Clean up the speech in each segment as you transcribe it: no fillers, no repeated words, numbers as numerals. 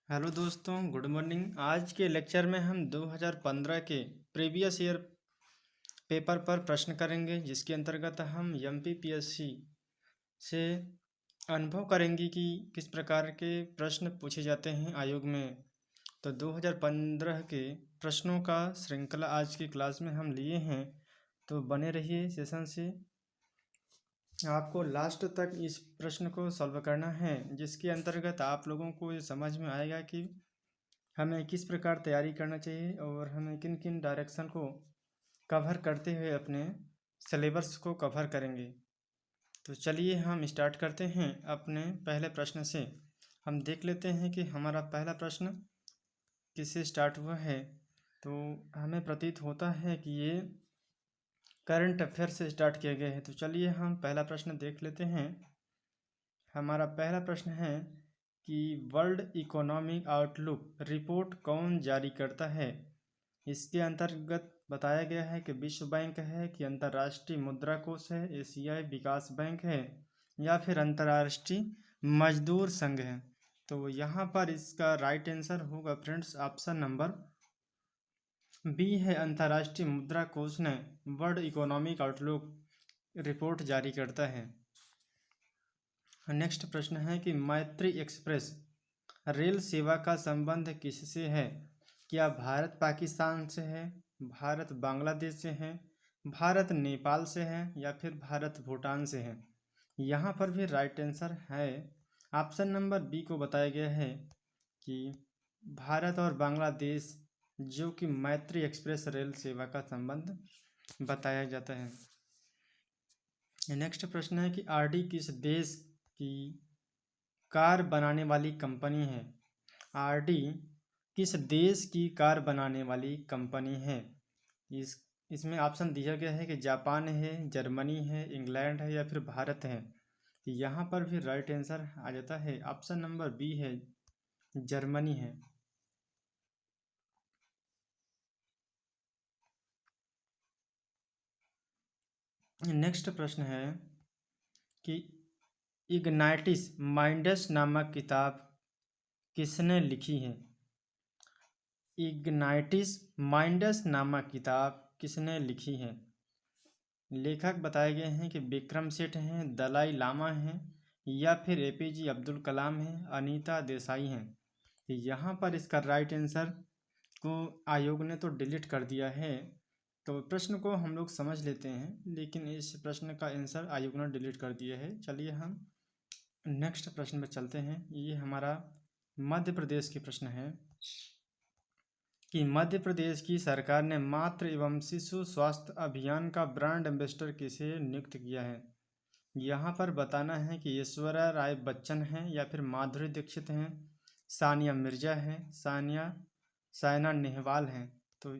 Hello दोस्तों, good morning. आज के लेक्चर में हम 2015 के प्रीवियस ईयर पेपर पर प्रश्न करेंगे, जिसके अंतर्गत हम एमपीपीएससी से अनुभव करेंगे कि किस प्रकार के प्रश्न पूछे जाते हैं आयोग में। तो 2015 के प्रश्नों का श्रृंखला आज की क्लास में हम लिए हैं, तो बने रहिए सेशन से। आपको लास्ट तक इस प्रश्न को सॉल्व करना है, जिसके अंतर्गत आप लोगों को ये समझ में आएगा कि हमें किस प्रकार तैयारी करना चाहिए और हमें किन किन डायरेक्शन को कवर करते हुए अपने सिलेबस को कवर करेंगे। तो चलिए हम स्टार्ट करते हैं अपने पहले प्रश्न से। हम देख लेते हैं कि हमारा पहला प्रश्न किससे स्टार्ट हुआ है। तो हमें प्रतीत होता है कि ये करंट अफेयर से स्टार्ट किया गया है। तो चलिए हम पहला प्रश्न देख लेते हैं। हमारा पहला प्रश्न है कि वर्ल्ड इकोनॉमिक आउटलुक रिपोर्ट कौन जारी करता है। इसके अंतर्गत बताया गया है कि विश्व बैंक है, कि अंतर्राष्ट्रीय मुद्रा कोष है, एशियाई विकास बैंक है, या फिर अंतर्राष्ट्रीय मजदूर संघ है। तो यहाँ पर इसका राइट आंसर होगा फ्रेंड्स ऑप्शन नंबर बी है। अंतर्राष्ट्रीय मुद्रा कोष ने वर्ल्ड इकोनॉमिक आउटलुक रिपोर्ट जारी करता है। नेक्स्ट प्रश्न है कि मैत्री एक्सप्रेस रेल सेवा का संबंध किससे है। क्या भारत पाकिस्तान से है, भारत बांग्लादेश से है, भारत नेपाल से है, या फिर भारत भूटान से है। यहाँ पर भी राइट आंसर है ऑप्शन नंबर बी को बताया गया है कि भारत और बांग्लादेश, जो कि मैत्री एक्सप्रेस रेल सेवा का संबंध बताया जाता है। नेक्स्ट प्रश्न है कि आरडी किस देश की कार बनाने वाली कंपनी है। आरडी किस देश की कार बनाने वाली कंपनी है। इसमें ऑप्शन दिया गया है कि जापान है, जर्मनी है, इंग्लैंड है, या फिर भारत है। यहाँ पर भी राइट आंसर आ जाता है ऑप्शन नंबर बी है, जर्मनी है। नेक्स्ट प्रश्न है कि इग्नाइटिस माइंडस नामक किताब किसने लिखी है। इग्नाइटिस माइंडस नामक किताब किसने लिखी है। लेखक बताए गए हैं कि विक्रम सेठ हैं, दलाई लामा हैं, या फिर एपीजे अब्दुल कलाम हैं, अनीता देसाई हैं। तो यहाँ पर इसका राइट आंसर को आयोग ने तो डिलीट कर दिया है। तो प्रश्न को हम लोग समझ लेते हैं, लेकिन इस प्रश्न का आंसर आयोग ने डिलीट कर दिया है। चलिए हम नेक्स्ट प्रश्न में चलते हैं। ये हमारा मध्य प्रदेश की प्रश्न है कि मध्य प्रदेश की सरकार ने मातृ एवं शिशु स्वास्थ्य अभियान का ब्रांड एम्बेसडर किसे नियुक्त किया है। यहाँ पर बताना है कि ऐश्वर्या राय बच्चन हैं, या फिर माधुरी दीक्षित हैं, सानिया मिर्जा हैं, साइना नेहवाल हैं। तो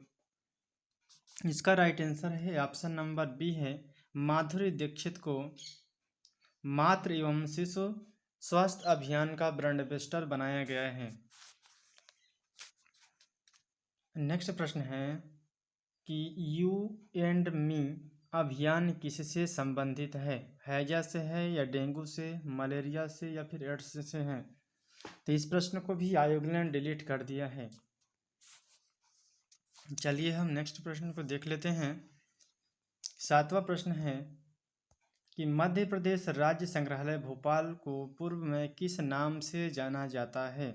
इसका राइट आंसर है ऑप्शन नंबर बी है, माधुरी दीक्षित को मातृ एवं शिशु स्वास्थ्य अभियान का ब्रांड एम्बेसडर बनाया गया है। नेक्स्ट प्रश्न है कि यू एंड मी अभियान किससे संबंधित है। हैजा से है, या डेंगू से, मलेरिया से, या फिर एड्स से है। तो इस प्रश्न को भी आयोग ने डिलीट कर दिया है। चलिए हम नेक्स्ट प्रश्न को देख लेते हैं। सातवां प्रश्न है कि मध्य प्रदेश राज्य संग्रहालय भोपाल को पूर्व में किस नाम से जाना जाता है।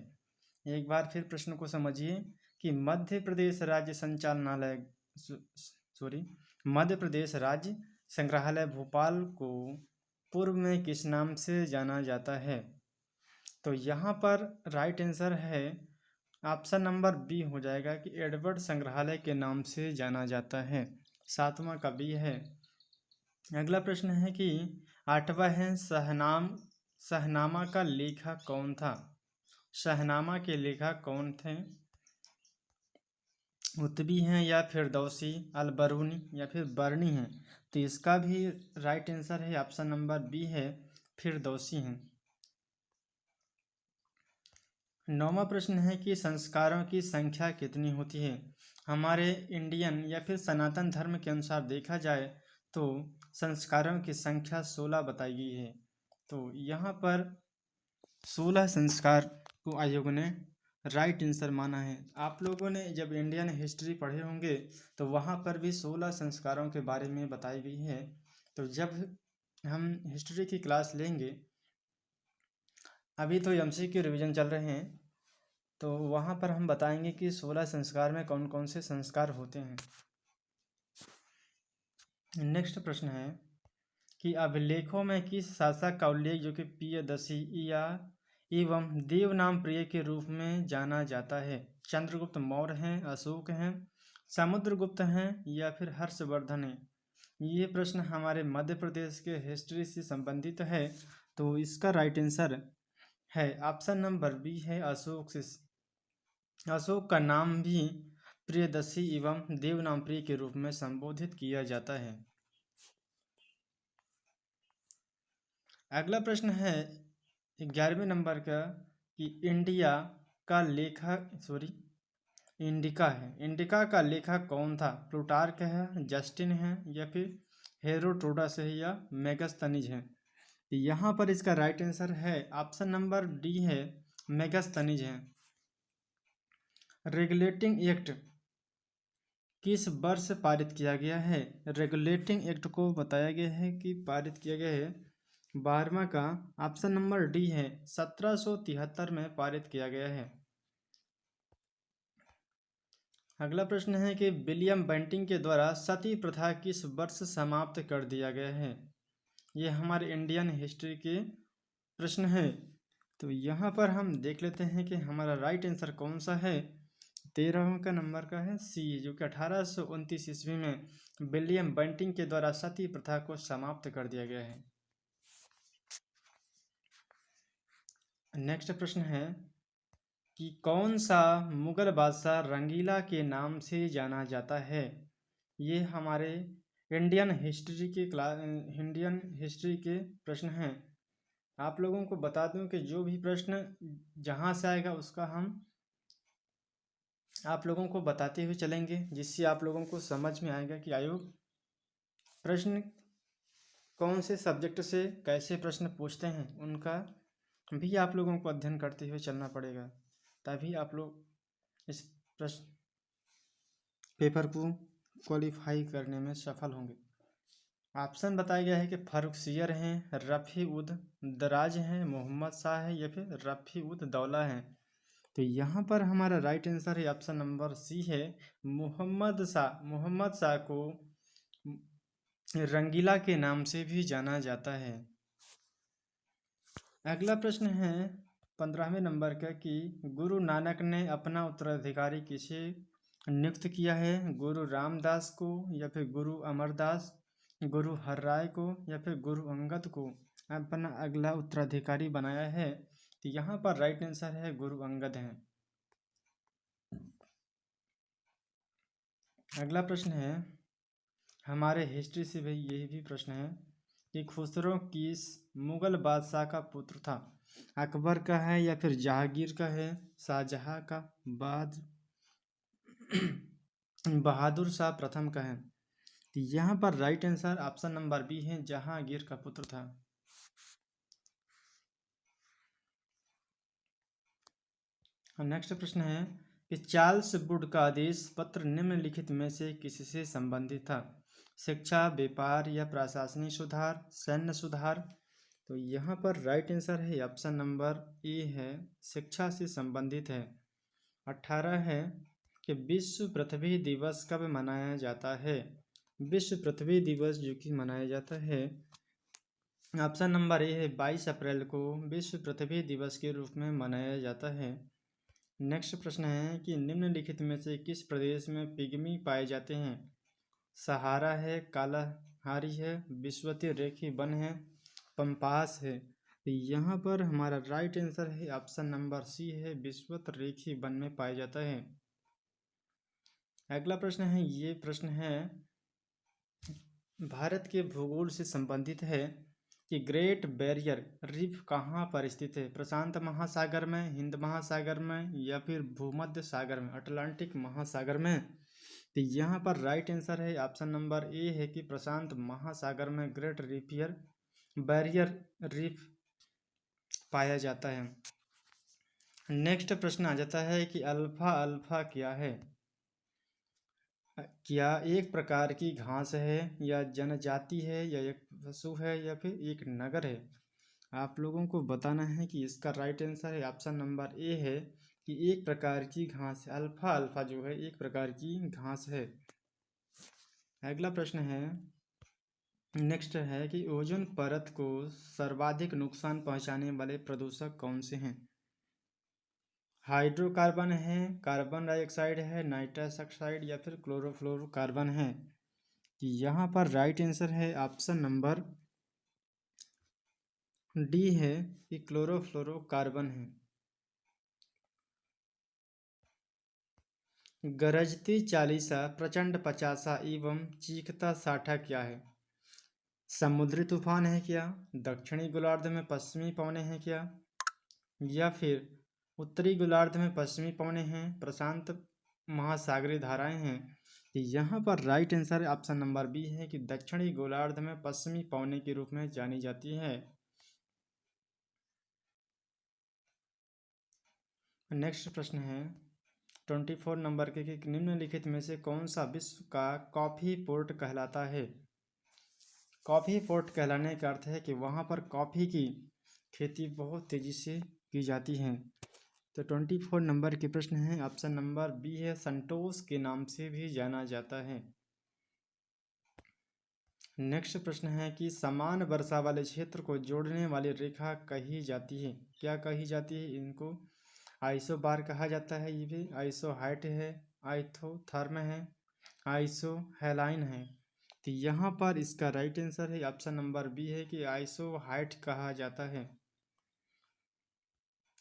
एक बार फिर प्रश्न को समझिए कि मध्य प्रदेश राज्य संचालनालय मध्य प्रदेश राज्य संग्रहालय भोपाल को पूर्व में किस नाम से जाना जाता है। तो यहाँ पर राइट आंसर है ऑप्शन नंबर बी हो जाएगा कि एडवर्ड संग्रहालय के नाम से जाना जाता है। सातवां का बी है। अगला प्रश्न है कि आठवां है शहनामा का लेखक कौन था। शहनामा के लेखक कौन थे। उत्बी हैं, या फिरदौसी, अलबरूनी, या फिर बर्नी हैं। तो इसका भी राइट आंसर है ऑप्शन नंबर बी है, फिरदौसी हैं। नौवां प्रश्न है कि संस्कारों की संख्या कितनी होती है। हमारे इंडियन या फिर सनातन धर्म के अनुसार देखा जाए तो संस्कारों की संख्या 16 बताई गई है। तो यहाँ पर 16 संस्कार को आयोग ने राइट आंसर माना है। आप लोगों ने जब इंडियन हिस्ट्री पढ़े होंगे तो वहाँ पर भी 16 संस्कारों के बारे में बताई गई है। तो जब हम हिस्ट्री की क्लास लेंगे, अभी तो एमसीक्यू रिवीजन चल रहे हैं, तो वहाँ पर हम बताएंगे कि 16 संस्कार में कौन कौन से संस्कार होते हैं। नेक्स्ट प्रश्न है कि अभिलेखों में किस शासक का उल्लेख जो कि प्रियदर्शी या एवं देव नाम प्रिय के रूप में जाना जाता है? चंद्रगुप्त मौर्य हैं, अशोक हैं, समुद्रगुप्त हैं या फिर हर्षवर्धन है? ये प्रश्न हमारे मध्य प्रदेश के हिस्ट्री से संबंधित है, तो इसका राइट आंसर है ऑप्शन नंबर बी है अशोक से। अशोक का नाम भी प्रियदर्शी एवं देव नाम प्रिय के रूप में संबोधित किया जाता है। अगला प्रश्न है 11वें नंबर का कि इंडिका का लेखक कौन था? प्लूटार्क है, जस्टिन है या फिर हेरोडोटस है या मेगास्थनीज है? यहाँ पर इसका राइट आंसर है ऑप्शन नंबर डी है मेगास्थनीज है। रेगुलेटिंग एक्ट किस वर्ष पारित किया गया है? रेगुलेटिंग एक्ट को बताया गया है कि पारित किया गया है 12वां का, ऑप्शन नंबर डी है 1773 में पारित किया गया है। अगला प्रश्न है कि विलियम बेंटिंग के द्वारा सती प्रथा किस वर्ष समाप्त कर दिया गया है? ये हमारे इंडियन हिस्ट्री के प्रश्न है। तो यहाँ पर हम देख लेते हैं कि हमारा राइट आंसर कौन सा है। 13 का नंबर का है सी, जो कि 1829 ईस्वी में विलियम बेंटिंग के द्वारा सती प्रथा को समाप्त कर दिया गया है। नेक्स्ट प्रश्न है कि कौन सा मुगल बादशाह रंगीला के नाम से जाना जाता है? ये हमारे इंडियन हिस्ट्री के प्रश्न हैं। आप लोगों को बता दूं कि जो भी प्रश्न जहाँ से आएगा उसका हम आप लोगों को बताते हुए चलेंगे, जिससे आप लोगों को समझ में आएगा कि आयोग प्रश्न कौन से सब्जेक्ट से कैसे प्रश्न पूछते हैं, उनका भी आप लोगों को अध्ययन करते हुए चलना पड़ेगा, तभी आप लोग इस प्रश्न पेपर को क्वालिफाई करने में सफल होंगे। ऑप्शन बताया गया है कि फर्रुखसियर हैं, रफ़ी उद दराज हैं, मोहम्मद शाह है या फिर रफ़ी उद दौला हैं? तो यहाँ पर हमारा राइट आंसर है ऑप्शन नंबर सी है मोहम्मद शाह। मोहम्मद शाह को रंगीला के नाम से भी जाना जाता है। अगला प्रश्न है 15वें नंबर का कि गुरु नानक ने अपना उत्तराधिकारी किसे नियुक्त किया है? गुरु रामदास को या फिर गुरु अमरदास, गुरु हरराय को या फिर गुरु अंगद को अपना अगला उत्तराधिकारी बनाया है? तो यहाँ पर राइट आंसर है गुरु अंगद हैं। अगला प्रश्न है हमारे हिस्ट्री से भाई यही भी प्रश्न है कि खुसरो किस मुगल बादशाह का पुत्र था? अकबर का है या फिर जहांगीर का है, शाहजहां का, बाद बहादुर शाह प्रथम का है? तो यहाँ पर right answer option number B है जहांगीर का पुत्र था। नेक्स्ट प्रश्न है कि चार्ल्स वुड का आदेश पत्र निम्नलिखित में से किससे संबंधित था? शिक्षा, व्यापार या प्रशासनिक सुधार, सैन्य सुधार? तो यहाँ पर राइट आंसर है ऑप्शन नंबर ए है शिक्षा से संबंधित है। 18 है कि विश्व पृथ्वी दिवस कब मनाया जाता है? विश्व पृथ्वी दिवस जो कि मनाया जाता है ऑप्शन नंबर ए है 22 अप्रैल को विश्व पृथ्वी दिवस के रूप में मनाया जाता है। नेक्स्ट प्रश्न है कि निम्नलिखित में से किस प्रदेश में पिग्मी पाए जाते हैं? सहारा है, कालाहारी है, विषुवतीय रेखी वन है, पंपास है? तो यहाँ पर हमारा राइट आंसर है ऑप्शन नंबर सी है विषुवत रेखी वन में पाया जाता है। अगला प्रश्न है, ये प्रश्न है भारत के भूगोल से संबंधित है कि ग्रेट बैरियर रीफ कहाँ पर स्थित है? प्रशांत महासागर में, हिंद महासागर में या फिर भूमध्य सागर में, अटलांटिक महासागर में? तो यहाँ पर राइट आंसर है ऑप्शन नंबर ए है कि प्रशांत महासागर में ग्रेट बैरियर रीफ पाया जाता है। नेक्स्ट प्रश्न आ जाता है कि अल्फा अल्फा क्या है। क्या एक प्रकार की घास है, या जनजाति है, या एक पशु है, या फिर एक नगर है। आप लोगों को बताना है कि इसका राइट आंसर है ऑप्शन नंबर ए है कि एक प्रकार की घास है। अल्फा अल्फा जो है एक प्रकार की घास है। अगला प्रश्न है, नेक्स्ट है कि ओजोन परत को सर्वाधिक नुकसान पहुंचाने वाले प्रदूषक कौन से हैं। हाइड्रोकार्बन है, कार्बन डाइऑक्साइड है, नाइट्रस ऑक्साइड, या फिर क्लोरोफ्लोरोकार्बन है। कि यहाँ पर राइट आंसर है ऑप्शन नंबर डी है कि क्लोरोफ्लोरोकार्बन है। गरजती चालीसा, प्रचंड पचासा एवं चीखता साठा क्या है। समुद्री तूफान है क्या, दक्षिणी गोलार्ध में पश्चिमी पवनें हैं क्या, या फिर उत्तरी गोलार्ध में पश्चिमी पवनें हैं, प्रशांत महासागरीय धाराएं हैं। कि यहाँ पर right answer option number B है कि दक्षिणी गोलार्ध में पश्चिमी पवनें के रूप में जानी जाती है। नेक्स्ट प्रश्न है 24 नंबर के कि निम्नलिखित में से कौन सा विश्व का कॉफ़ी पोर्ट कहलाता है। कॉफ़ी पोर्ट कहलाने का अर्थ है कि वहाँ पर कॉफ़ी की खेती बहुत तेज़ी से की जाती है। तो 24 नंबर के प्रश्न है ऑप्शन नंबर बी है, संतोष के नाम से भी जाना जाता है। नेक्स्ट प्रश्न है कि समान वर्षा वाले क्षेत्र को जोड़ने वाली रेखा कही जाती है। क्या कही जाती है इनको। आइसोबार कहा जाता है, ये भी आइसोहाइट है, आइथोथर्म है, आइसोहेलाइन है। तो यहाँ पर इसका राइट आंसर है ऑप्शन नंबर बी है कि आइसोहाइट कहा जाता है।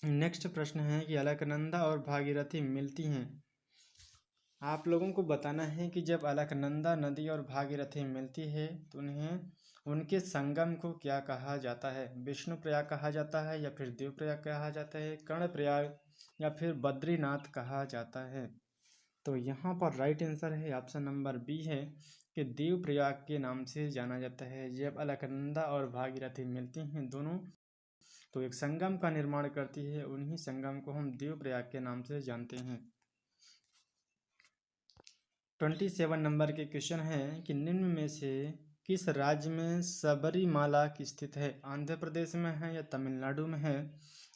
नेक्स्ट प्रश्न है कि अलकनंदा और भागीरथी मिलती हैं। आप लोगों को बताना है कि जब अलकनंदा नदी और भागीरथी मिलती है तो उन्हें उनके संगम को क्या कहा जाता है। विष्णु प्रयाग कहा जाता है, या फिर देव प्रयाग कहा जाता है, कर्ण प्रयाग, या फिर बद्रीनाथ कहा जाता है। तो यहाँ पर राइट आंसर है ऑप्शन नंबर बी है कि देव प्रयाग के नाम से जाना जाता है। जब अलकनंदा और भागीरथी मिलती हैं दोनों तो एक संगम का निर्माण करती है, उन्हीं संगम को हम देव प्रयाग के नाम से जानते हैं। 27 नंबर के क्वेश्चन है कि निम्न में से किस राज्य में सबरीमाला की स्थित है। आंध्र प्रदेश में है, या तमिलनाडु में है,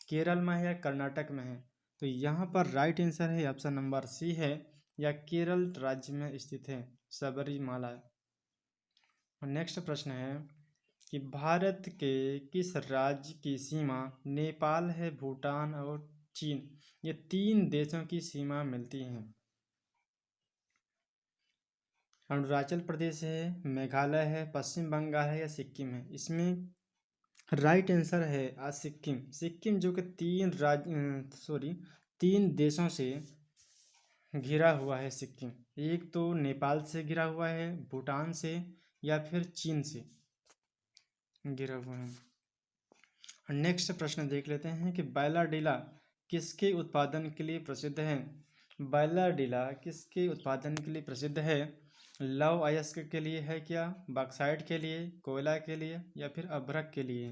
केरल में है, या कर्नाटक में है। तो यहाँ पर राइट आंसर है ऑप्शन नंबर सी है, या केरल राज्य में स्थित है सबरीमाला। नेक्स्ट प्रश्न है कि भारत के किस राज्य की सीमा नेपाल है, भूटान और चीन, ये तीन देशों की सीमा मिलती हैं। अरुणाचल प्रदेश है, मेघालय है, पश्चिम बंगाल है, या सिक्किम है। इसमें राइट आंसर है सिक्किम। सिक्किम जो कि तीन देशों से घिरा हुआ है सिक्किम। एक तो नेपाल से घिरा हुआ है, भूटान से, या फिर चीन से घिरा हुआ है। नेक्स्ट प्रश्न देख लेते हैं कि बैलाडीला किसके उत्पादन के लिए प्रसिद्ध है। बैलाडीला किसके उत्पादन के लिए प्रसिद्ध है। लौह अयस्क के लिए है क्या, बॉक्साइट के लिए, कोयला के लिए, या फिर अभ्रक के लिए।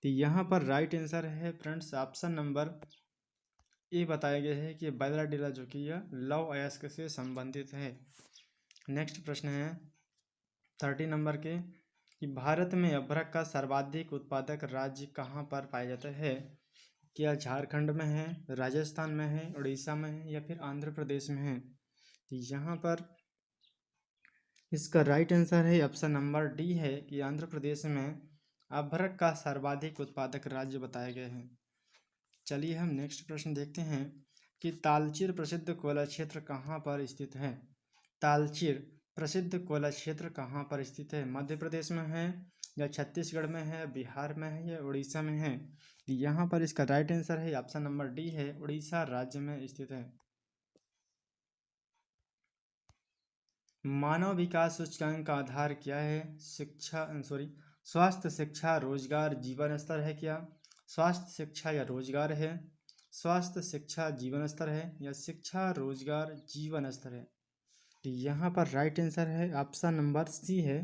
तो यहाँ पर राइट आंसर है फ्रेंड्स ऑप्शन नंबर ए बताया गया है कि बैलाडीला जो कि यह लौह अयस्क से संबंधित है। नेक्स्ट प्रश्न है 30 नंबर के कि भारत में अभ्रक का सर्वाधिक उत्पादक राज्य कहाँ पर पाया जाता है। क्या झारखंड में है, राजस्थान में है, उड़ीसा में है, या फिर आंध्र प्रदेश में है। तो यहाँ पर इसका राइट आंसर है ऑप्शन नंबर डी है कि आंध्र प्रदेश में अभ्रक का सर्वाधिक उत्पादक राज्य बताया गया है। चलिए हम नेक्स्ट प्रश्न देखते हैं कि तालचेर प्रसिद्ध कोयला क्षेत्र कहाँ पर स्थित है। तालचेर प्रसिद्ध कोयला क्षेत्र कहाँ पर स्थित है। मध्य प्रदेश में है, या छत्तीसगढ़ में है, बिहार में है, या उड़ीसा में है। यहाँ पर इसका राइट आंसर है ऑप्शन नंबर डी है, उड़ीसा राज्य में स्थित है। मानव विकास सूचकांक का आधार क्या है। स्वास्थ्य, शिक्षा, रोजगार, जीवन स्तर है क्या। स्वास्थ्य, शिक्षा, या रोजगार है। स्वास्थ्य, शिक्षा, जीवन स्तर है, या शिक्षा, रोजगार, जीवन स्तर है। यहाँ पर राइट आंसर है ऑप्शन नंबर सी है।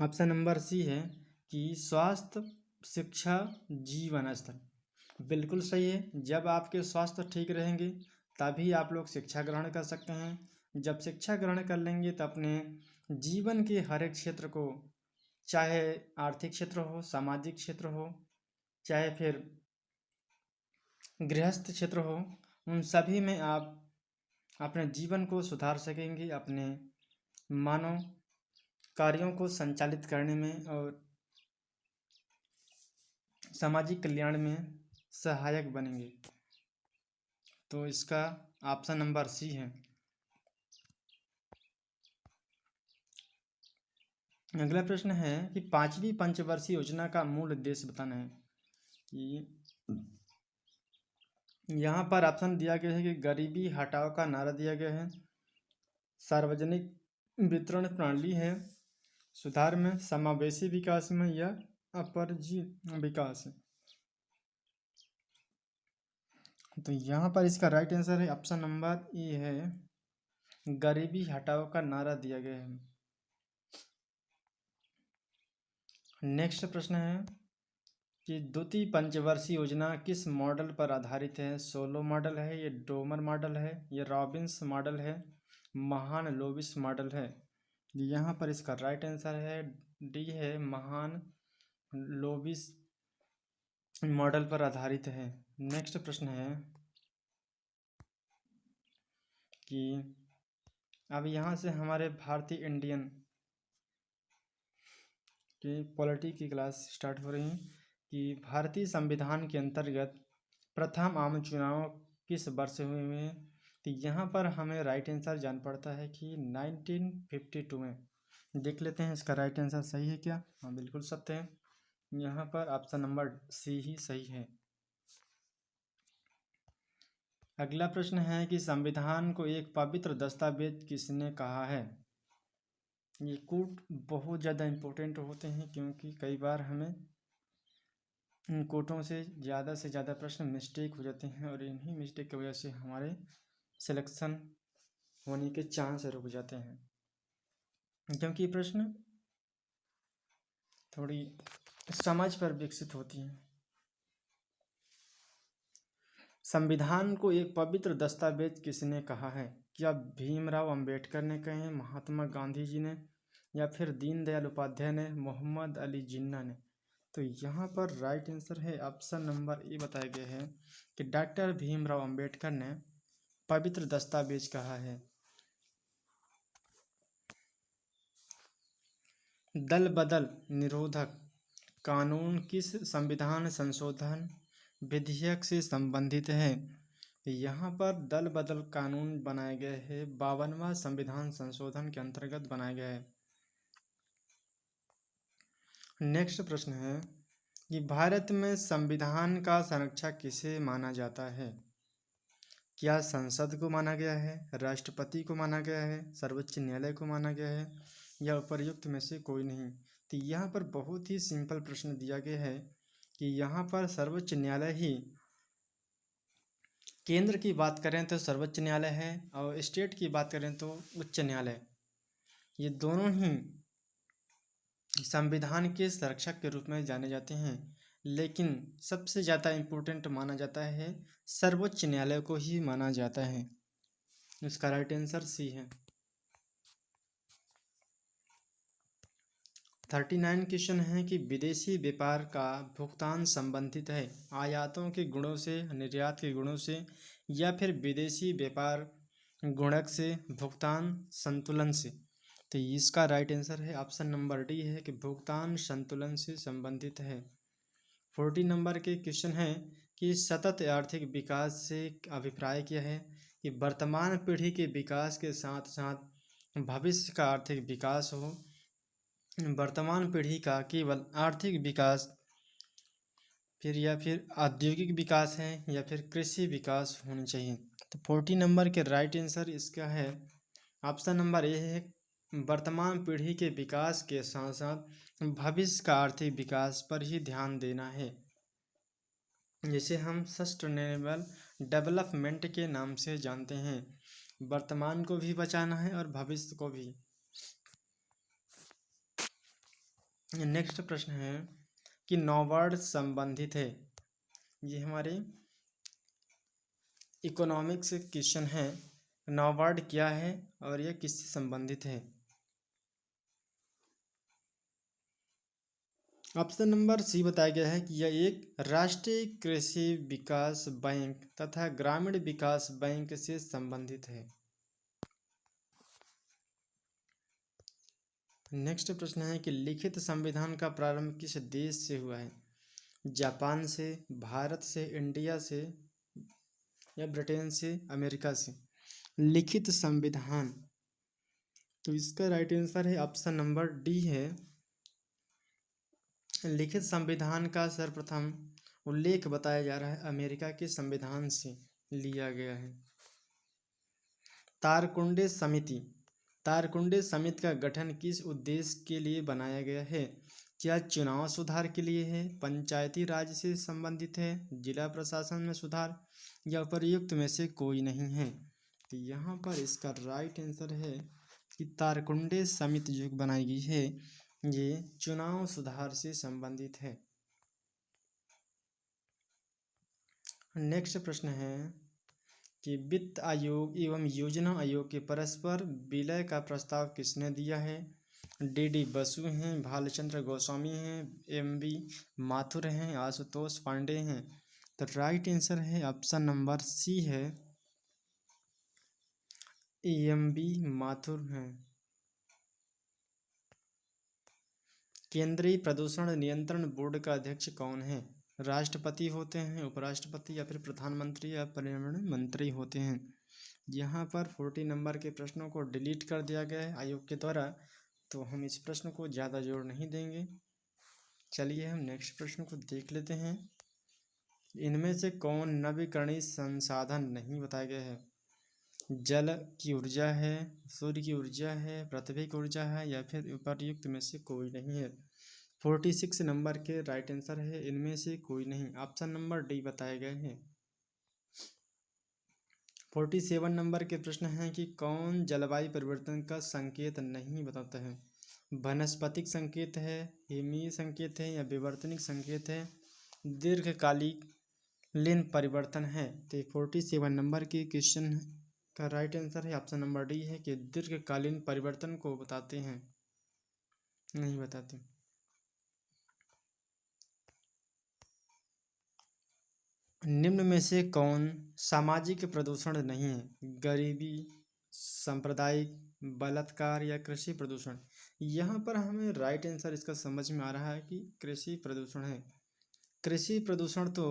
ऑप्शन नंबर सी है कि स्वास्थ्य, शिक्षा, जीवन स्तर। बिल्कुल सही है। जब आपके स्वास्थ्य ठीक रहेंगे तभी आप लोग शिक्षा ग्रहण कर सकते हैं। जब शिक्षा ग्रहण कर लेंगे तो अपने जीवन के हर एक क्षेत्र को, चाहे आर्थिक क्षेत्र हो, सामाजिक क्षेत्र हो, चाहे फिर गृहस्थ क्षेत्र हो, उन सभी में आप अपने जीवन को सुधार सकेंगे, अपने मानव कार्यों को संचालित करने में और सामाजिक कल्याण में सहायक बनेंगे। तो इसका ऑप्शन नंबर सी है। अगला प्रश्न है कि पांचवी पंचवर्षीय योजना का मूल उद्देश्य बताना है। कि यहाँ पर ऑप्शन दिया गया है कि गरीबी हटाओ का नारा दिया गया है, सार्वजनिक वितरण प्रणाली है सुधार में, समावेशी विकास में, या अपरजी विकास है। तो यहाँ पर इसका राइट आंसर है ऑप्शन नंबर ए है, गरीबी हटाओ का नारा दिया गया है। नेक्स्ट प्रश्न है कि द्वितीय पंचवर्षीय योजना किस मॉडल पर आधारित है। सोलो मॉडल है, ये डोमर मॉडल है, ये रॉबिन्स मॉडल है, महान लोविस मॉडल है। यहाँ पर इसका राइट आंसर है डी है, महान लोविस मॉडल पर आधारित है। नेक्स्ट प्रश्न है कि अब यहाँ से हमारे भारतीय इंडियन की पॉलिटी की क्लास स्टार्ट हो रही है। कि भारतीय संविधान के अंतर्गत प्रथम आम चुनाव किस वर्ष हुए हैं। तो यहाँ पर हमें राइट आंसर जान पड़ता है कि 1952 में। देख लेते हैं इसका राइट आंसर सही है क्या। हाँ, बिल्कुल सत्य है। यहाँ पर ऑप्शन नंबर सी ही सही है। अगला प्रश्न है कि संविधान को एक पवित्र दस्तावेज किसने कहा है। ये कोट बहुत ज़्यादा इम्पोर्टेंट होते हैं क्योंकि कई बार हमें इन कोटों से ज़्यादा प्रश्न मिस्टेक हो जाते हैं और इन्हीं मिस्टेक की वजह से हमारे सिलेक्शन होने के चांस रुक जाते हैं, क्योंकि प्रश्न थोड़ी समझ पर विकसित होती हैं। संविधान को एक पवित्र दस्तावेज किसने कहा है। क्या भीमराव अंबेडकर ने कहे हैं, महात्मा गांधी जी ने, या फिर दीनदयाल उपाध्याय ने, मोहम्मद अली जिन्ना ने। तो यहाँ पर राइट आंसर है ऑप्शन नंबर ए बताया गया है कि डॉक्टर भीमराव अंबेडकर ने पवित्र दस्तावेज कहा है। दल बदल निरोधक कानून किस संविधान संशोधन विधेयक से संबंधित है। यहाँ पर दल बदल कानून बनाया गया है 52वां संविधान संशोधन के अंतर्गत बनाया गया है। नेक्स्ट प्रश्न है कि भारत में संविधान का संरक्षक किसे माना जाता है। क्या संसद को माना गया है, राष्ट्रपति को माना गया है, सर्वोच्च न्यायालय को माना गया है, या उपर्युक्त में से कोई नहीं। तो यहाँ पर बहुत ही सिंपल प्रश्न दिया गया है कि यहाँ पर सर्वोच्च न्यायालय ही, केंद्र की बात करें तो सर्वोच्च न्यायालय है और स्टेट की बात करें तो उच्च न्यायालय, ये दोनों ही संविधान के संरक्षक के रूप में जाने जाते हैं। लेकिन सबसे ज़्यादा इम्पोर्टेंट माना जाता है सर्वोच्च न्यायालय को ही माना जाता है। इसका राइट आंसर सी है। 39 क्वेश्चन है कि विदेशी व्यापार का भुगतान संबंधित है आयातों के गुणों से, निर्यात के गुणों से, या फिर विदेशी व्यापार गुणक से, भुगतान संतुलन से। तो इसका राइट आंसर है ऑप्शन नंबर डी है कि भुगतान संतुलन से संबंधित है। 40 नंबर के क्वेश्चन है कि सतत आर्थिक विकास से अभिप्राय क्या है। कि वर्तमान पीढ़ी के विकास के साथ साथ भविष्य का आर्थिक विकास हो, वर्तमान पीढ़ी का केवल आर्थिक विकास फिर या फिर औद्योगिक विकास है या फिर कृषि विकास होनी चाहिए। तो 40 नंबर के राइट आंसर इसका है ऑप्शन नंबर ए है, वर्तमान पीढ़ी के विकास के साथ साथ भविष्य का आर्थिक विकास पर ही ध्यान देना है, जिसे हम सस्टेनेबल डेवलपमेंट के नाम से जानते हैं। वर्तमान को भी बचाना है और भविष्य को भी। नेक्स्ट प्रश्न है कि नौवर्ड संबंधित है ये हमारे इकोनॉमिक्स क्वेश्चन है। नाबार्ड क्या है और यह किससे संबंधित है? ऑप्शन नंबर सी बताया गया है कि यह एक राष्ट्रीय कृषि विकास बैंक तथा ग्रामीण विकास बैंक से संबंधित है। नेक्स्ट प्रश्न है कि लिखित संविधान का प्रारंभ किस देश से हुआ है? जापान से, भारत से, इंडिया से या ब्रिटेन से, अमेरिका से? लिखित संविधान, तो इसका राइट आंसर है ऑप्शन नंबर डी है। लिखित संविधान का सर्वप्रथम उल्लेख बताया जा रहा है अमेरिका के संविधान से लिया गया है। तारकुंडे समिति, तारकुंडे समिति का गठन किस उद्देश्य के लिए बनाया गया है? क्या चुनाव सुधार के लिए है, पंचायती राज से संबंधित है, जिला प्रशासन में सुधार या उपर्युक्त में से कोई नहीं है? तो यहाँ पर इसका राइट आंसर है कि तारकुंडे समिति जो बनाई गई है ये चुनाव सुधार से संबंधित है। नेक्स्ट प्रश्न है कि वित्त आयोग एवं योजना आयोग के परस्पर विलय का प्रस्ताव किसने दिया है? डी बसु हैं, भालचंद्र गोस्वामी हैं, एम.बी. माथुर हैं, आशुतोष पांडे हैं? तो राइट आंसर है ऑप्शन नंबर सी है, एम.बी. माथुर हैं। केंद्रीय प्रदूषण नियंत्रण बोर्ड का अध्यक्ष कौन है? राष्ट्रपति होते हैं, उपराष्ट्रपति या फिर प्रधानमंत्री या पर्यावरण मंत्री होते हैं? यहाँ पर 40 नंबर के प्रश्नों को डिलीट कर दिया गया है आयोग के द्वारा, तो हम इस प्रश्न को ज़्यादा जोर नहीं देंगे। चलिए हम नेक्स्ट प्रश्न को देख लेते हैं। इनमें से कौन नवीकरणीय संसाधन नहीं बताया गया है? जल की ऊर्जा है, सूर्य की ऊर्जा है, पृथ्वी की ऊर्जा है या फिर उपर्युक्त में से कोई नहीं है? 46 नंबर के राइट आंसर है इनमें से कोई नहीं, ऑप्शन नंबर डी बताए गए हैं। 47 नंबर के प्रश्न हैं कि कौन जलवायु परिवर्तन का संकेत नहीं बताता है? वनस्पतिक संकेत है, हिमीय संकेत है या विवर्तनिक संकेत है, दीर्घकालीन परिवर्तन है? तो 47 नंबर के क्वेश्चन का राइट आंसर है ऑप्शन नंबर डी है कि दीर्घकालीन परिवर्तन को बताते हैं, नहीं बताते। निम्न में से कौन सामाजिक प्रदूषण नहीं है? गरीबी, सांप्रदायिक, बलात्कार या कृषि प्रदूषण? यहाँ पर हमें राइट आंसर इसका समझ में आ रहा है कि कृषि प्रदूषण है। कृषि प्रदूषण तो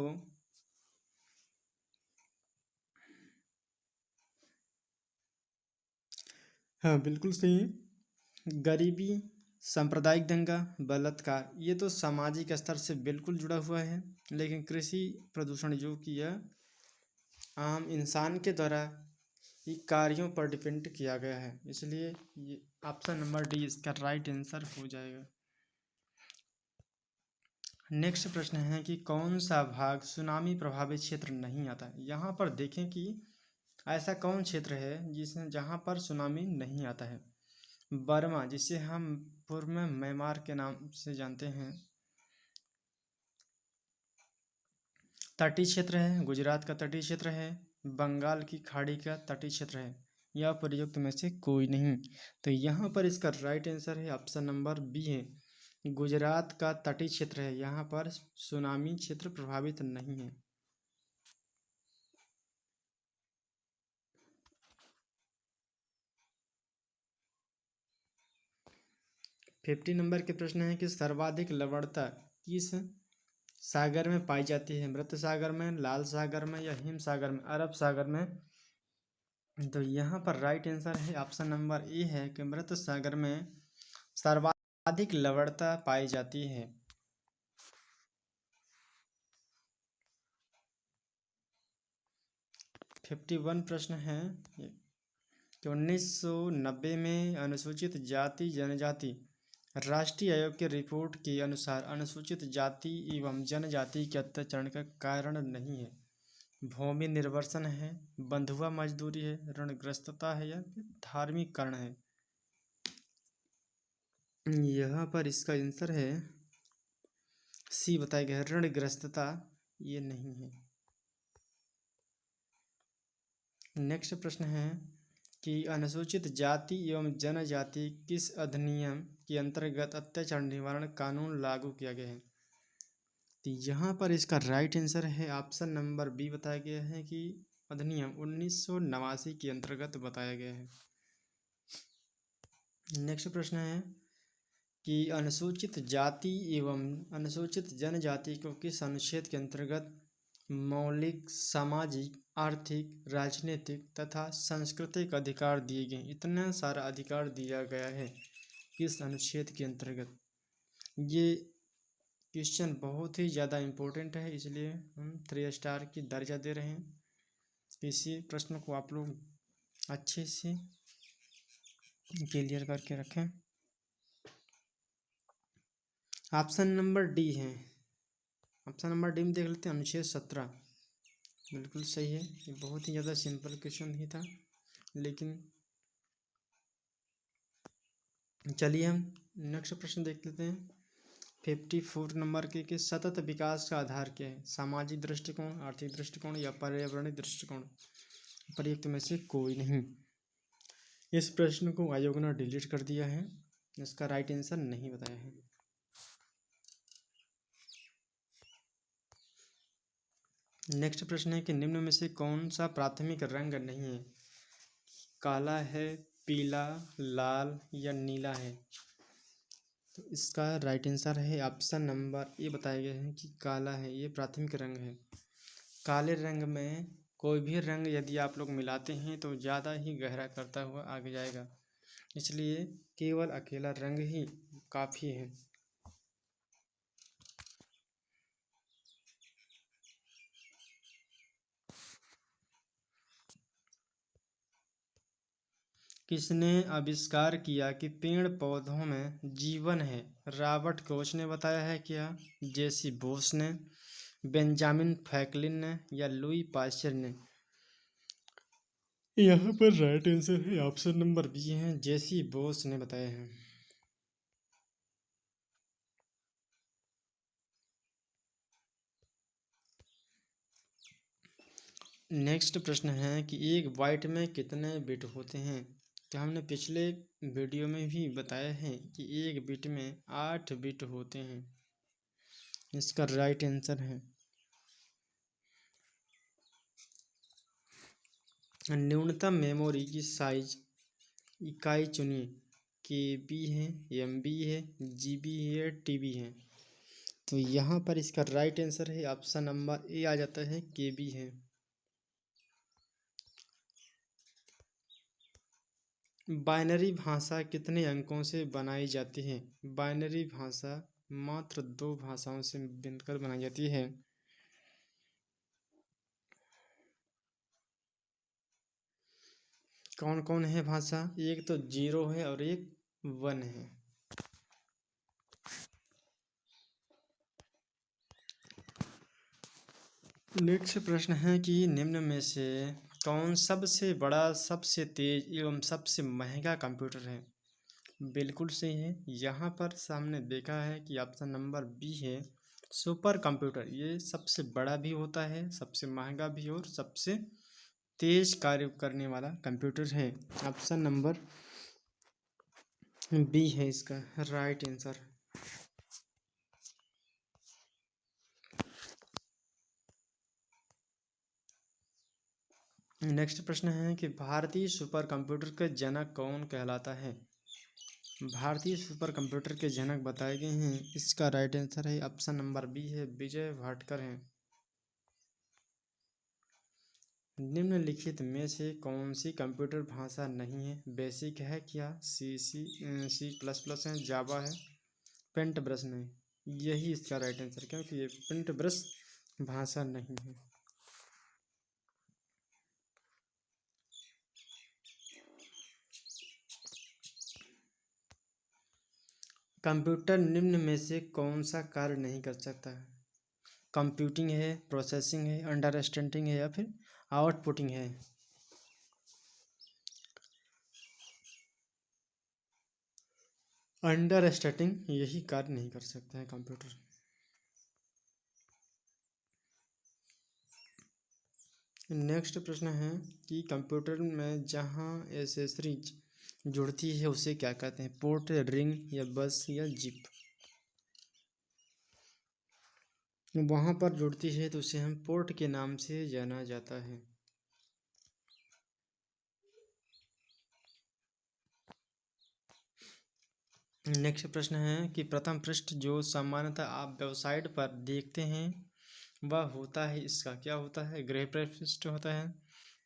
हाँ बिल्कुल सही है। गरीबी, सांप्रदायिक दंगा, बलात्कार ये तो सामाजिक स्तर से बिल्कुल जुड़ा हुआ है, लेकिन कृषि प्रदूषण जो कि यह आम इंसान के द्वारा ये कार्यों पर डिपेंड किया गया है, इसलिए ये ऑप्शन नंबर डी इसका राइट आंसर हो जाएगा। नेक्स्ट प्रश्न है कि कौन सा भाग सुनामी प्रभावित क्षेत्र नहीं आता है? यहाँ पर देखें कि ऐसा कौन क्षेत्र है जिसमें जहाँ पर सुनामी नहीं आता है? बर्मा, जिसे हम पूर्व में म्यांमार के नाम से जानते हैं, तटीय क्षेत्र है, गुजरात का तटीय क्षेत्र है, बंगाल की खाड़ी का तटीय क्षेत्र है या प्रयुक्त में से कोई नहीं? तो यहाँ पर इसका राइट आंसर है ऑप्शन नंबर बी है, गुजरात का तटीय क्षेत्र है, यहाँ पर सुनामी क्षेत्र प्रभावित नहीं है। फिफ्टी नंबर के प्रश्न है कि सर्वाधिक लवणता किस सागर में पाई जाती है? मृत सागर में, लाल सागर में या हिम सागर में, अरब सागर में? तो यहाँ पर राइट आंसर है ऑप्शन नंबर ए है कि मृत सागर में सर्वाधिक लवणता पाई जाती है। 51 प्रश्न है कि 1990 में अनुसूचित जाति जनजाति राष्ट्रीय आयोग की रिपोर्ट के अनुसार अनुसूचित जाति एवं जनजाति के अत्याचार का कारण नहीं है? भूमि निर्वर्सन है, बंधुआ मजदूरी है, ऋणग्रस्तता है या फिर धार्मिक कारण है? यहाँ पर इसका आंसर है सी बताया गया है, ऋणग्रस्तता ये नहीं है। नेक्स्ट प्रश्न है कि अनुसूचित जाति एवं जनजाति किस अधिनियम के अंतर्गत अत्याचार निवारण कानून लागू किया गया है? तो यहाँ पर इसका राइट आंसर है ऑप्शन नंबर बी बताया गया है कि अधिनियम 1989 के अंतर्गत बताया गया है। नेक्स्ट प्रश्न है कि अनुसूचित जाति एवं अनुसूचित जनजाति को किस अनुच्छेद के अंतर्गत मौलिक सामाजिक आर्थिक राजनीतिक तथा सांस्कृतिक अधिकार दिए गए? इतना सारा अधिकार दिया गया है किस अनुच्छेद के अंतर्गत? ये क्वेश्चन बहुत ही ज़्यादा इम्पोर्टेंट है, इसलिए हम 3 स्टार की दर्जा दे रहे हैं। इसी प्रश्न को आप लोग अच्छे से क्लियर करके रखें। ऑप्शन नंबर डी है। ऑप्शन नंबर डी में देख लेते हैं, अनुच्छेद 17 बिल्कुल सही है। ये बहुत ही ज़्यादा सिंपल क्वेश्चन ही था, लेकिन चलिए हम नेक्स्ट प्रश्न देख लेते हैं 54 नंबर के कि सतत विकास का आधार क्या है? सामाजिक दृष्टिकोण, आर्थिक दृष्टिकोण या पर्यावरणीय दृष्टिकोण? प्रयुक्त में से कोई नहीं। इस प्रश्न को आयोग ने डिलीट कर दिया है, इसका राइट आंसर नहीं बताया है। नेक्स्ट प्रश्न है कि निम्न में से कौन सा प्राथमिक रंग नहीं है? काला है, पीला, लाल या नीला है? तो इसका राइट आंसर है ऑप्शन नंबर ए बताया गया है कि काला है, ये प्राथमिक रंग है। काले रंग में कोई भी रंग यदि आप लोग मिलाते हैं तो ज़्यादा ही गहरा करता हुआ आगे जाएगा, इसलिए केवल अकेला रंग ही काफ़ी है। किसने आविष्कार किया कि पेड़ पौधों में जीवन है? रॉबर्ट कोच ने बताया है क्या, जेसी बोस ने, बेंजामिन फ्रैंकलिन ने या लुई पास्चर ने? यहाँ पर राइट आंसर है ऑप्शन नंबर बी है, जेसी बोस ने बताया है। नेक्स्ट प्रश्न है कि एक बाइट में कितने बिट होते हैं? तो हमने पिछले वीडियो में भी बताया है कि एक बिट में 8 बिट होते हैं, इसका राइट आंसर है। न्यूनतम मेमोरी की साइज इकाई चुनिए, KB है, MB है, GB है, TB है? तो यहाँ पर इसका राइट आंसर है ऑप्शन नंबर ए आ जाता है, KB है। बाइनरी भाषा कितने अंकों से बनाई जाती है? बाइनरी भाषा मात्र 2 भाषाओं से मिलकर बनाई जाती है। कौन कौन है भाषा? एक तो 0 है और एक 1 है। नेक्स्ट प्रश्न है कि निम्न में से कौन सबसे बड़ा, सबसे तेज एवं सबसे महंगा कंप्यूटर है? बिल्कुल सही है। यहाँ पर सामने देखा है कि ऑप्शन नंबर बी है, सुपर कंप्यूटर। ये सबसे बड़ा भी होता है, सबसे महंगा भी और सबसे तेज कार्य करने वाला कंप्यूटर है। ऑप्शन नंबर बी है इसका राइट आंसर। नेक्स्ट प्रश्न है कि भारतीय सुपर कंप्यूटर का जनक कौन कहलाता है? भारतीय सुपर कंप्यूटर के जनक बताए गए हैं, इसका राइट आंसर है ऑप्शन नंबर बी है, विजय भाटकर हैं। निम्नलिखित में से कौन सी कंप्यूटर भाषा नहीं है? बेसिक है क्या, C++ है, जावा है, पेंट ब्रश नहीं? यही इसका राइट आंसर, क्योंकि ये पेंट ब्रश भाषा नहीं है। कंप्यूटर निम्न में से कौन सा कार्य नहीं कर सकता है? कंप्यूटिंग है, प्रोसेसिंग है, अंडरस्टैंडिंग है या फिर आउटपुटिंग है? अंडरस्टैंडिंग यही कार्य नहीं कर सकता है कंप्यूटर। नेक्स्ट प्रश्न है कि कंप्यूटर में जहाँ एसेसरीज जुड़ती है उसे क्या कहते हैं? पोर्ट, रिंग या बस या जिप? वहाँ पर जुड़ती है तो उसे हम पोर्ट के नाम से जाना जाता है। नेक्स्ट प्रश्न है कि प्रथम पृष्ठ जो सामान्यतः आप वेबसाइट पर देखते हैं वह होता है, इसका क्या होता है? गृह पृष्ठ होता है,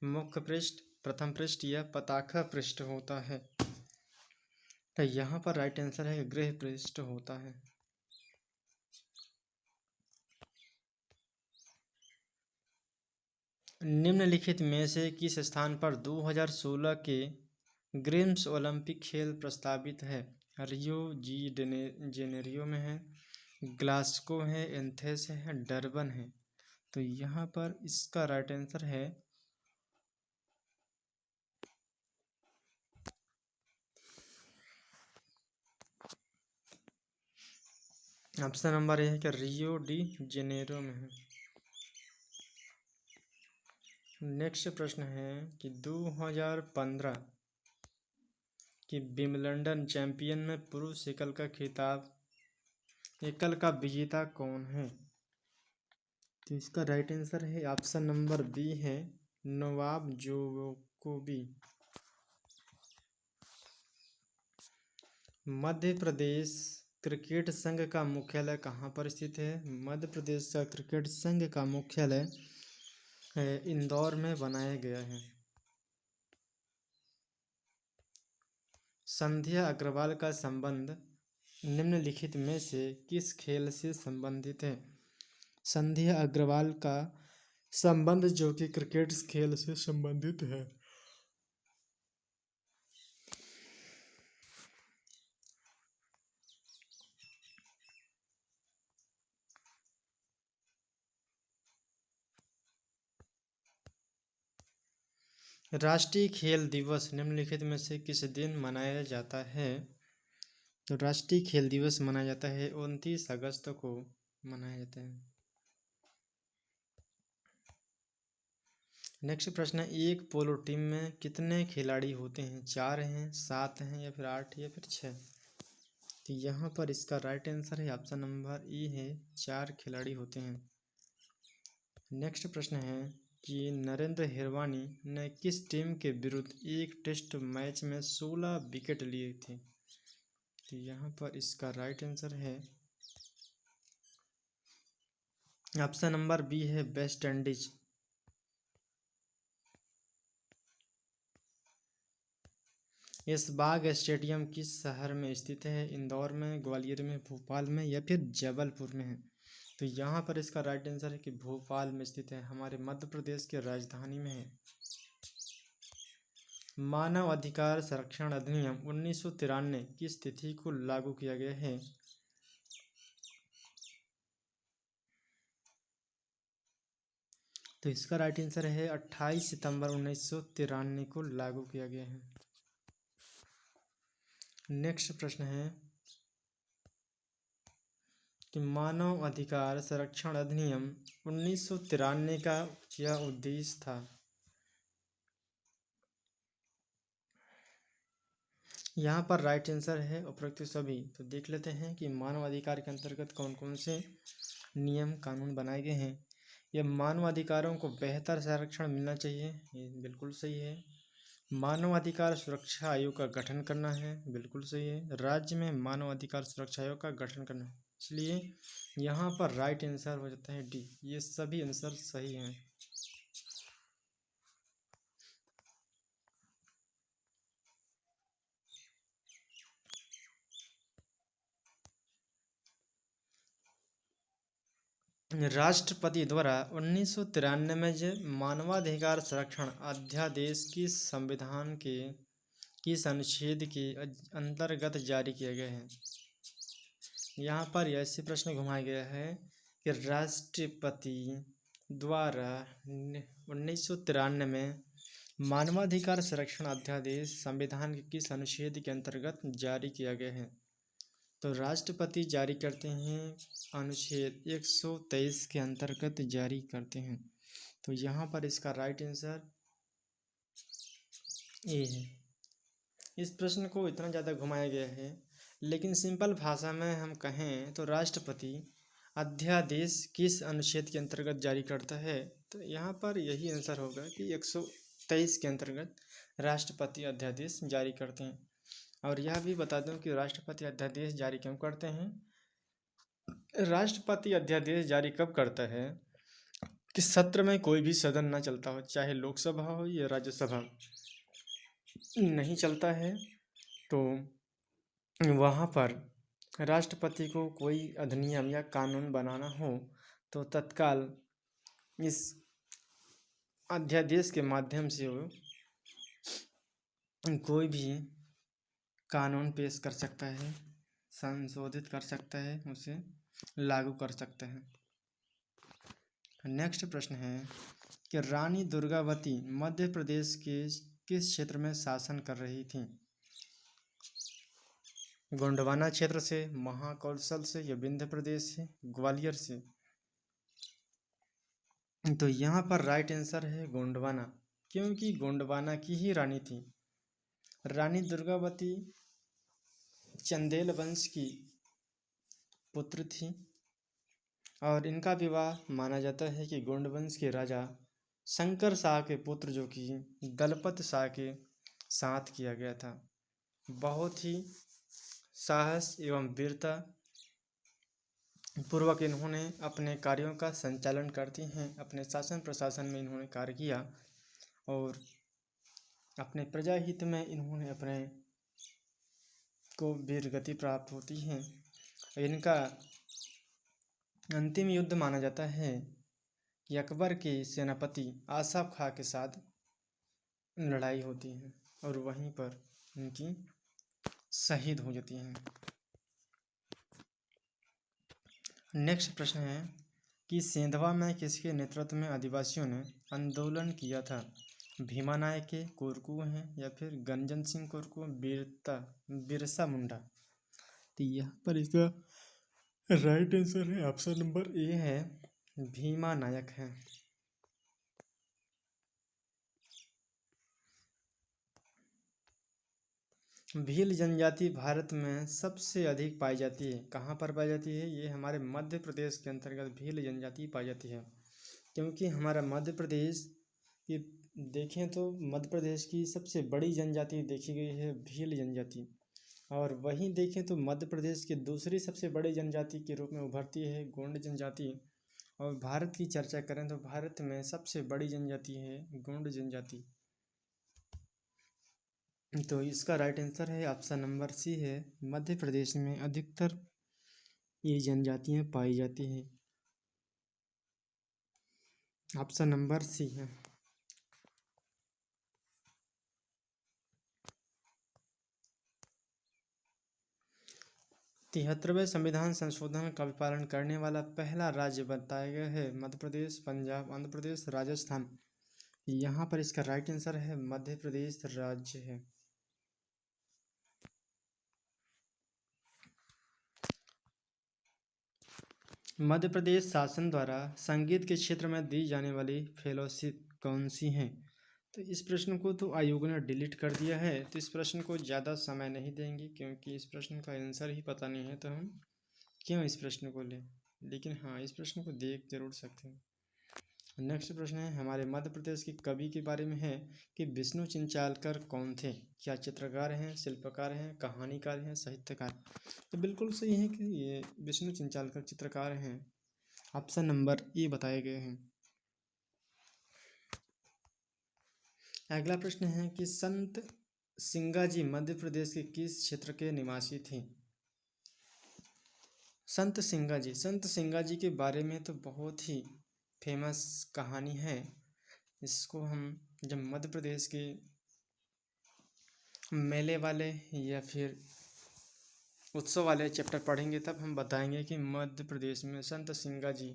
मुख्य पृष्ठ, प्रथम पृष्ठ या पताका पृष्ठ होता है? तो यहाँ पर राइट आंसर है गृह पृष्ठ होता है। निम्नलिखित में से किस स्थान पर 2016 के ग्रीम्स ओलंपिक खेल प्रस्तावित है? रियो जी जेनेरियो में है, ग्लास्को है, एथेंस है, डरबन है? तो यहाँ पर इसका राइट आंसर है ऑप्शन नंबर ए है कि रियो डी जेनेरो में है। नेक्स्ट प्रश्न है कि 2015 कि विंबलडन चैंपियन में पुरुष एकल का खिताब एकल का विजेता कौन है? तो इसका राइट आंसर है ऑप्शन नंबर बी है नोवाक जोकोविच। मध्य प्रदेश क्रिकेट संघ का मुख्यालय कहाँ पर स्थित है? मध्य प्रदेश का क्रिकेट संघ का मुख्यालय इंदौर में बनाया गया है। संध्या अग्रवाल का संबंध निम्नलिखित में से किस खेल से संबंधित है? संध्या अग्रवाल का संबंध जो कि क्रिकेट खेल से संबंधित है। राष्ट्रीय खेल दिवस निम्नलिखित में से किस दिन मनाया जाता है? तो राष्ट्रीय खेल दिवस मनाया जाता है 29 अगस्त को मनाया जाता है। नेक्स्ट प्रश्न है एक पोलो टीम में कितने खिलाड़ी होते हैं? 4 हैं, 7 हैं या फिर 8 या फिर 6? तो यहाँ पर इसका राइट आंसर है ऑप्शन नंबर ई है 4 खिलाड़ी होते हैं। नेक्स्ट प्रश्न है कि नरेंद्र हिरवानी ने किस टीम के विरुद्ध एक टेस्ट मैच में 16 विकेट लिए थे? तो यहाँ पर इसका राइट आंसर है ऑप्शन नंबर बी है वेस्ट इंडीज। ऐशबाग स्टेडियम किस शहर में स्थित है? इंदौर में, ग्वालियर में, भोपाल में या फिर जबलपुर में है? तो यहाँ पर इसका राइट आंसर है कि भोपाल में स्थित है, हमारे मध्य प्रदेश की राजधानी में है। मानव अधिकार संरक्षण अधिनियम 1993 किस तिथि को लागू किया गया है? तो इसका राइट आंसर है 28 सितंबर 1993 को लागू किया गया है। नेक्स्ट प्रश्न है कि मानव अधिकार संरक्षण अधिनियम 1993 का क्या उद्देश्य था? यहाँ पर राइट आंसर है उपरोक्त सभी। तो देख लेते हैं कि मानव अधिकार के अंतर्गत कौन कौन से नियम कानून बनाए गए हैं। यह मानव अधिकारों को बेहतर संरक्षण मिलना चाहिए, ये बिल्कुल सही है। मानव अधिकार सुरक्षा आयोग का गठन करना है, बिल्कुल सही है। राज्य में मानव अधिकार सुरक्षा आयोग का गठन करना है, इसलिए यहाँ पर राइट आंसर हो जाता है डी। ये सभी आंसर सही हैं। राष्ट्रपति द्वारा 1993 में जो मानवाधिकार संरक्षण अध्यादेश की संविधान के किस अनुच्छेद के अंतर्गत जारी किया गया है? यहाँ पर ऐसे प्रश्न घुमाया गया है कि राष्ट्रपति द्वारा 1993 में मानवाधिकार संरक्षण अध्यादेश संविधान के किस अनुच्छेद के अंतर्गत जारी किया गया है? तो राष्ट्रपति जारी करते हैं अनुच्छेद 123 के अंतर्गत जारी करते हैं। तो यहाँ पर इसका राइट आंसर ए है। इस प्रश्न को इतना ज़्यादा घुमाया गया है, लेकिन सिंपल भाषा में हम कहें तो राष्ट्रपति अध्यादेश किस अनुच्छेद के अंतर्गत जारी करता है, तो यहाँ पर यही आंसर होगा कि 123 के अंतर्गत राष्ट्रपति अध्यादेश जारी करते हैं। और यह भी बता दूं कि राष्ट्रपति अध्यादेश जारी क्यों करते हैं। राष्ट्रपति अध्यादेश जारी कब करता है कि सत्र में कोई भी सदन ना चलता हो, चाहे लोकसभा हो या राज्यसभा नहीं चलता है, तो वहाँ पर राष्ट्रपति को कोई अधिनियम या कानून बनाना हो तो तत्काल इस अध्यादेश के माध्यम से वो कोई भी कानून पेश कर सकता है, संशोधित कर सकता है, उसे लागू कर सकता है। नेक्स्ट प्रश्न है कि रानी दुर्गावती मध्य प्रदेश के किस क्षेत्र में शासन कर रही थी। गोंडवाना क्षेत्र से, महाकौशल से या विंध्य प्रदेश से, ग्वालियर से। तो यहाँ पर राइट आंसर है गोंडवाना, क्योंकि गोंडवाना की ही रानी थी। रानी दुर्गावती चंदेल वंश की पुत्र थी और इनका विवाह माना जाता है कि गोंड वंश के राजा शंकर शाह के पुत्र जो कि दलपत शाह के साथ किया गया था। बहुत ही साहस एवं वीरता पूर्वक इन्होंने अपने कार्यों का संचालन करती हैं। अपने शासन प्रशासन में इन्होंने कार्य किया और अपने प्रजा हित में इन्होंने अपने को वीरगति प्राप्त होती है। इनका अंतिम युद्ध माना जाता है कि अकबर के सेनापति आसफ खां के साथ लड़ाई होती है और वहीं पर इनकी शहीद हो जाती हैं। नेक्स्ट प्रश्न है कि सेंधवा में किसके नेतृत्व में आदिवासियों ने आंदोलन किया था। भीमा नायके, कोरकू हैं या फिर गंजन सिंह कोरकू, बिरसा मुंडा। तो यहाँ पर इसका राइट आंसर है ऑप्शन नंबर ए है, भीमा नायक है। भील जनजाति भारत में सबसे अधिक पाई जाती है। कहाँ पर पाई जाती है? ये हमारे मध्य प्रदेश के अंतर्गत भील जनजाति पाई जाती है, क्योंकि हमारा मध्य प्रदेश की देखें तो मध्य प्रदेश की सबसे बड़ी जनजाति देखी गई है भील जनजाति, और वहीं देखें तो मध्य प्रदेश की दूसरी सबसे बड़ी जनजाति के रूप में उभरती है गोंड जनजाति। और भारत की चर्चा करें तो भारत में सबसे बड़ी जनजाति है गोंड जनजाति। तो इसका राइट आंसर है ऑप्शन नंबर सी है, मध्य प्रदेश में अधिकतर ये जनजातियां पाई जाती हैं। ऑप्शन नंबर सी है। 73वें संविधान संशोधन का पालन करने वाला पहला राज्य बताया गया है मध्य प्रदेश, पंजाब, आंध्र प्रदेश, राजस्थान। यहाँ पर इसका राइट आंसर है मध्य प्रदेश राज्य है। मध्य प्रदेश शासन द्वारा संगीत के क्षेत्र में दी जाने वाली फेलोशिप कौन सी हैं? तो इस प्रश्न को तो आयोग ने डिलीट कर दिया है, तो इस प्रश्न को ज़्यादा समय नहीं देंगे क्योंकि इस प्रश्न का आंसर ही पता नहीं है, तो हम क्यों इस प्रश्न को लें। लेकिन हाँ, इस प्रश्न को देख जरूर सकते हैं। नेक्स्ट प्रश्न है हमारे मध्य प्रदेश के कवि के बारे में है कि विष्णु चिंचालकर कौन थे। क्या चित्रकार हैं, शिल्पकार हैं, कहानीकार हैं, साहित्यकार? तो बिल्कुल सही है कि ये विष्णु चिंचालकर चित्रकार हैं। ऑप्शन नंबर ए बताए गए हैं। अगला प्रश्न है कि संत सिंगाजी मध्य प्रदेश के किस क्षेत्र के निवासी थे। संत सिंगाजी के बारे में तो बहुत ही फेमस कहानी है। इसको हम जब मध्य प्रदेश के मेले वाले या फिर उत्सव वाले चैप्टर पढ़ेंगे तब हम बताएंगे कि मध्य प्रदेश में संत सिंगाजी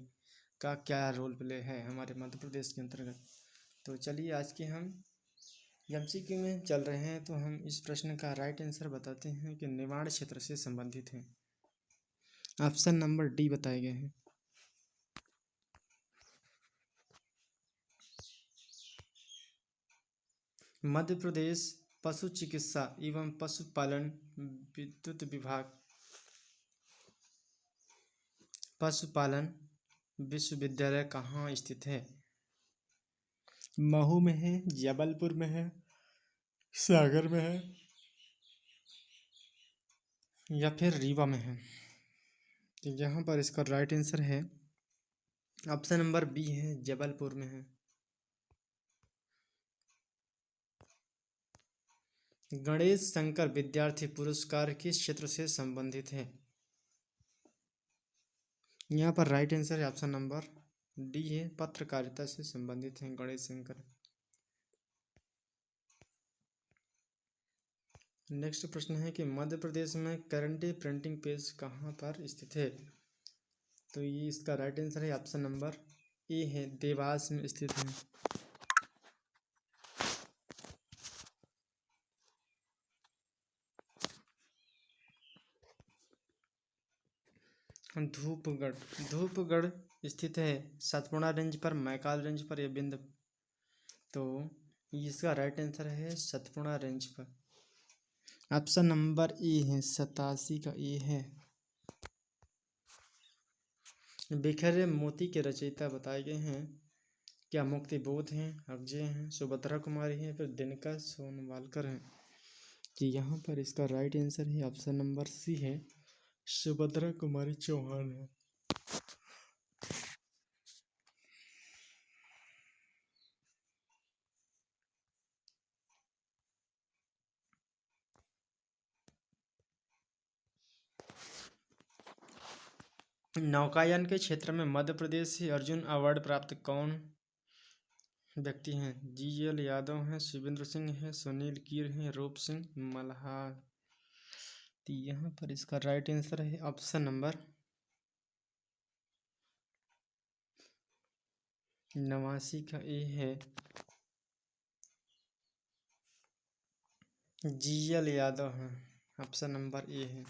का क्या रोल प्ले है हमारे मध्य प्रदेश के अंतर्गत। तो चलिए आज के हम एमसीक्यू में चल रहे हैं, तो हम इस प्रश्न का राइट आंसर बताते हैं कि निमाड़ क्षेत्र से संबंधित है। ऑप्शन नंबर डी बताए गए हैं। मध्य प्रदेश पशु चिकित्सा एवं पशुपालन विद्युत विभाग पशुपालन विश्वविद्यालय कहाँ स्थित है? महू में है, जबलपुर में है, सागर में है या फिर रीवा में है? तो यहाँ पर इसका राइट आंसर है ऑप्शन नंबर बी है, जबलपुर में है। गणेश शंकर विद्यार्थी पुरस्कार किस क्षेत्र से संबंधित है? यहाँ पर राइट आंसर है ऑप्शन नंबर डी है, पत्रकारिता से संबंधित है गणेश शंकर। नेक्स्ट प्रश्न है कि मध्य प्रदेश में करंटी प्रिंटिंग प्रेस कहाँ पर स्थित है? तो ये इसका राइट आंसर है ऑप्शन नंबर ए है, देवास में स्थित है। धूपगढ़ स्थित है सतपुड़ा रेंज पर, मैकाल रेंज पर या बिंद? तो इसका राइट आंसर है सतपुड़ा रेंज पर। ऑप्शन नंबर ए है, 87 का ए है। बिखरे मोती के रचयिता बताए गए हैं, क्या मुक्ति बोध हैं, अक्षय हैं, सुभद्रा कुमारी हैं, फिर दिनकर सोनवालकर हैं? कि यहाँ पर इसका राइट आंसर है ऑप्शन नंबर सी है, सुभद्रा कुमारी चौहान है। नौकायान के क्षेत्र में मध्य प्रदेश से अर्जुन अवार्ड प्राप्त कौन व्यक्ति हैं? जीएल यादव हैं, शिवेंद्र सिंह हैं, सुनील कीर हैं, रूप सिंह मल्हार? तो यहाँ पर इसका राइट आंसर है ऑप्शन नंबर 89 का ए है, जीएल यादव हैं। ऑप्शन नंबर ए है।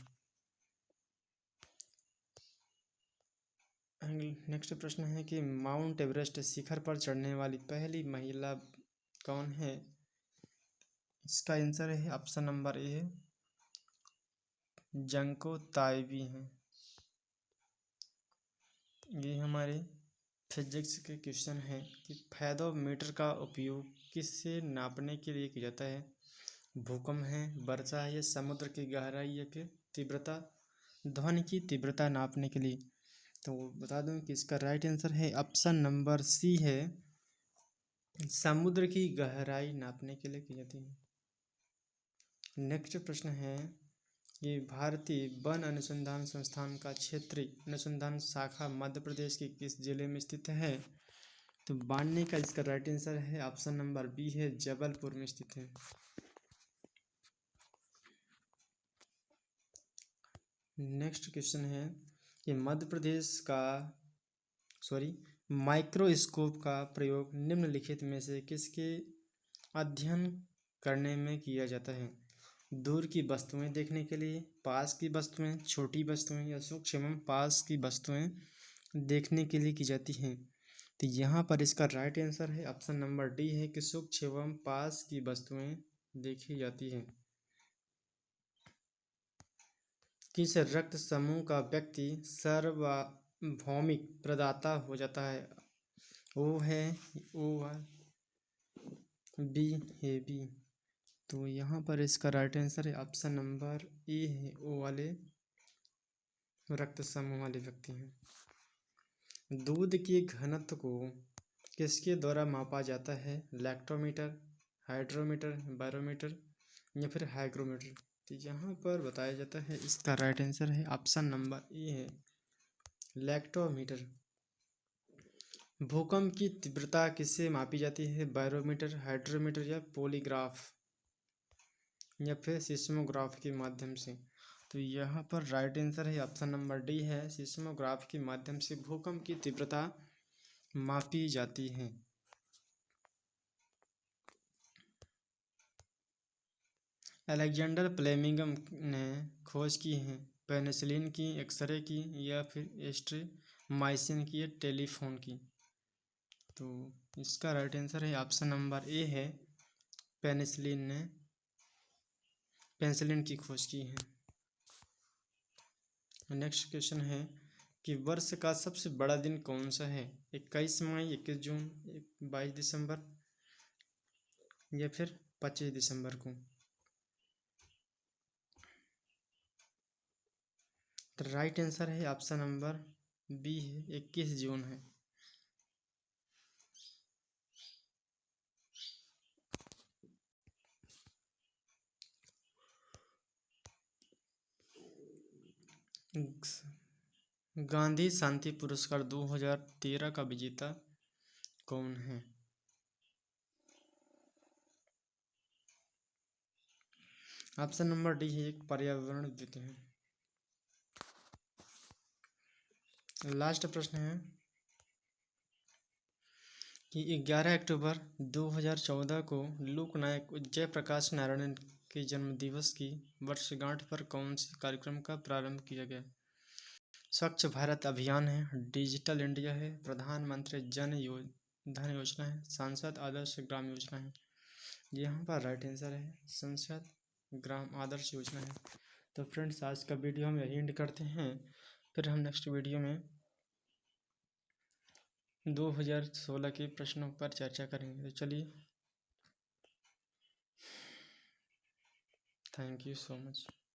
नेक्स्ट प्रश्न है कि माउंट एवरेस्ट शिखर पर चढ़ने वाली पहली महिला कौन है? इसका आंसर है ऑप्शन नंबर ए है, जंको ताइबी हैं। ये हमारे फिजिक्स के क्वेश्चन है कि फेदोमीटर का उपयोग किससे नापने के लिए किया जाता है? भूकंप है, वर्षा है, या समुद्र की गहराई या फिर तीव्रता, ध्वनि की तीव्रता नापने के लिए? तो बता दूं कि इसका राइट आंसर है ऑप्शन नंबर सी है, समुद्र की गहराई नापने के लिए की जाती है। नेक्स्ट प्रश्न है कि भारतीय वन अनुसंधान संस्थान का क्षेत्रीय अनुसंधान शाखा मध्य प्रदेश के किस जिले में स्थित है? तो बानने का इसका राइट आंसर है ऑप्शन नंबर बी है, जबलपुर में स्थित है। नेक्स्ट क्वेश्चन है कि मध्य प्रदेश का माइक्रोस्कोप का प्रयोग निम्नलिखित में से किसके अध्ययन करने में किया जाता है? दूर की वस्तुएं देखने के लिए, पास की वस्तुएं, छोटी वस्तुएं या सूक्ष्म एवं पास की वस्तुएं देखने के लिए की जाती हैं? तो यहाँ पर इसका राइट आंसर है ऑप्शन नंबर डी है कि सूक्ष्म एवं पास की वस्तुएं देखी जाती हैं। किस रक्त समूह का व्यक्ति सार्वभौमिक प्रदाता हो जाता है? ओ है, ओ बी है, बी? तो यहाँ पर इसका राइट आंसर है ऑप्शन नंबर ए है, ओ वाले रक्त समूह वाले व्यक्ति हैं। दूध के घनत्व को किसके द्वारा मापा जाता है? लैक्टोमीटर, हाइड्रोमीटर, बैरोमीटर या फिर हाइग्रोमीटर? तो यहाँ पर बताया जाता है इसका राइट आंसर है ऑप्शन नंबर ए है, लैक्टोमीटर। भूकंप की तीव्रता किससे मापी जाती है? बैरोमीटर, हाइड्रोमीटर या पॉलीग्राफ या फिर सिस्मोग्राफ के माध्यम से? तो यहाँ पर राइट आंसर है ऑप्शन नंबर डी है, सिस्मोग्राफ के माध्यम से भूकंप की तीव्रता मापी जाती है। अलेक्जेंडर फ्लेमिंगम ने खोज की है पेनिसिलिन की, एक्सरे की या फिर एस्ट्रीमाइसिन की या टेलीफोन की? तो इसका राइट आंसर है ऑप्शन नंबर ए है, पेनिसिलिन की खोज की है। नेक्स्ट क्वेश्चन है कि वर्ष का सबसे बड़ा दिन कौन सा है? 21 मई, 21 जून, 22 दिसंबर या फिर 25 दिसंबर को। तो राइट आंसर है ऑप्शन नंबर बी है, 21 जून है। गांधी शांति पुरस्कार 2013 का विजेता कौन है? ऑप्शन नंबर डी है, एक पर्यावरणविद है। लास्ट प्रश्न है कि 11 अक्टूबर 2014 को लोकनायक जयप्रकाश नारायण के जन्म दिवस की वर्षगांठ पर कौन से कार्यक्रम का प्रारंभ किया गया? स्वच्छ भारत अभियान है, डिजिटल इंडिया है, प्रधानमंत्री धन योजना है, सांसद आदर्श ग्राम योजना है। यहाँ पर राइट आंसर है संसद ग्राम आदर्श योजना है। तो फ्रेंड्स, आज का वीडियो हम यही एंड करते हैं। फिर हम नेक्स्ट वीडियो में 2016 के प्रश्नों पर चर्चा करेंगे। तो चलिए, थैंक यू सो मच।